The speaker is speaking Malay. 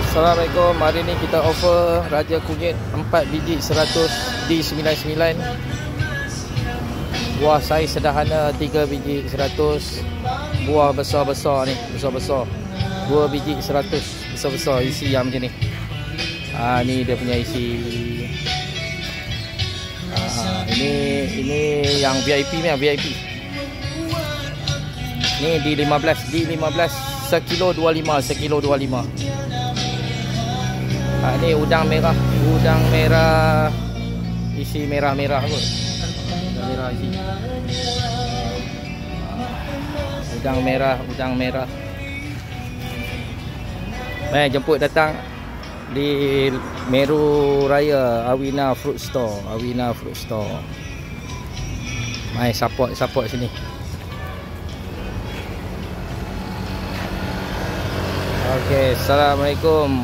Assalamualaikum. Hari ni kita offer Raja Kunyit 4 biji 100 D99. Buah saiz sederhana 3 biji 100. Buah besar-besar ni, besar-besar 2 biji 100, besar-besar isi yang macam ni. Ni dia punya isi. Ini yang VIP ni, VIP. Ni D15 sekilo 25, sekilo 25. Ni udang merah isi merah-merah kot. Udang merah isi. Udang merah. Mai jemput datang di Meru Raya Awina Fruit Store, Mai support sini. Okey, assalamualaikum.